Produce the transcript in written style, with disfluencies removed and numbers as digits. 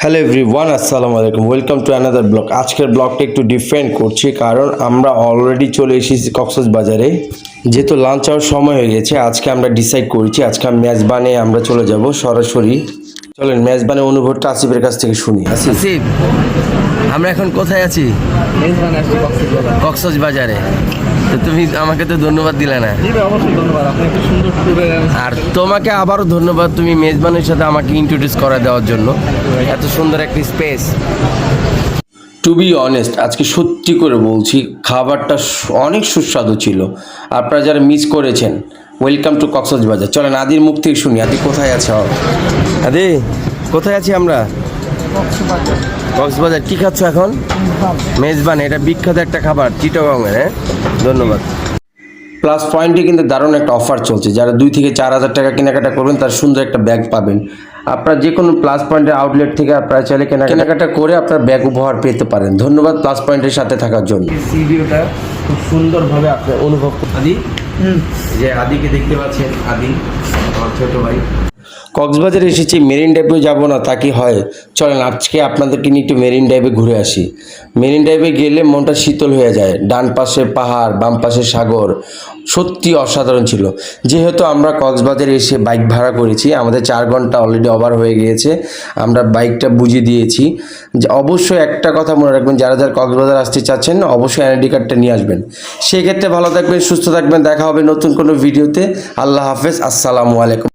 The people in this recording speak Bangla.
হ্যালো এভরিওয়ান, আসসালামু আলাইকুম। Welcome to another blog. আজকের ব্লগটা একটু ডিফারেন্ট করছি, কারণ আমরা অলরেডি চলে এসেছি কক্সবাজারে। যেহেতু লাঞ্চ আওয়ার সময় হয়ে গেছে, আজকে আমরা ডিসাইড করেছি আজকে মেজবানে আমরা চলে যাব সরাসরি। চলেন মেজবানের অনুভবটা আসিফের কাছ থেকে শুনি। আসিফ, আমরা এখন কোথায় আছি? কক্সবাজারে। তো তুমি আমাকে তো ধন্যবাদ দিলে না। আর তোমাকে আবারও ধন্যবাদ, তুমি মেজবানের সাথে আমাকে ইন্ট্রোডিউস করে দেওয়ার জন্য। এত সুন্দর একটি স্পেস। টু বি অনেস্ট, আজকে সত্যি করে বলছি, খাবারটা অনেক সুস্বাদু ছিল। আপনারা যারা মিস করেছেন, ওয়েলকাম টু কক্সবাজার। চলেন আদির মুখ থেকে শুনি। আদি কোথায় আছে? আদি, কোথায় আছি আমরা? কক্সবাজার। কি খাচ্ছ এখন? মেজবান, এটা বিখ্যাত একটা খাবার চিটাগংয়ের। হ্যাঁ, ধন্যবাদ। প্লাস পয়েন্টে কিন্তু দারুণ একটা অফার চলছে। যারা 2 থেকে 4 হাজার টাকা কেনাকাটা করবেন, তার সুন্দর একটা ব্যাগ পাবেন। আপনারা যে কোনো প্লাস পয়েন্টের আউটলেট থেকে আপনারা চাইলে কেনাকাটা করে আপনার ব্যাগ উপহার পেতে পারেন। ধন্যবাদ প্লাস পয়েন্টের সাথে থাকার জন্য। ভিডিওটা খুব সুন্দরভাবে আপনি অনুভব করতে। আদি, যে আদিকে দেখতে পাচ্ছেন, আদি আমার ছোট ভাই। কক্সবাজারে এসেছি, মেরিন ড্রাইভে যাবো না তা কি হয়? চলেন আজকে আপনাদেরকে নিয়ে একটু মেরিন ড্রাইভে ঘুরে আসি। মেরিন ড্রাইভে গেলে মনটা শীতল হয়ে যায়। ডান পাশে পাহাড়, বাম পাশে সাগর, সত্যি অসাধারণ ছিল। যেহেতু আমরা কক্সবাজারে এসে বাইক ভাড়া করেছি, আমাদের 4 ঘন্টা অলরেডি ওভার হয়ে গিয়েছে। আমরা বাইকটা বুঝিয়ে দিয়েছি যে অবশ্যই একটা কথা মনে রাখবেন, যারা যারা কক্সবাজার আসতে চাচ্ছেন অবশ্যই এনআইডি কার্ডটা নিয়ে আসবেন। সেক্ষেত্রে ভালো থাকবেন, সুস্থ থাকবেন। দেখা হবে নতুন কোনো ভিডিওতে। আল্লাহ হাফেজ, আসসালামু আলাইকুম।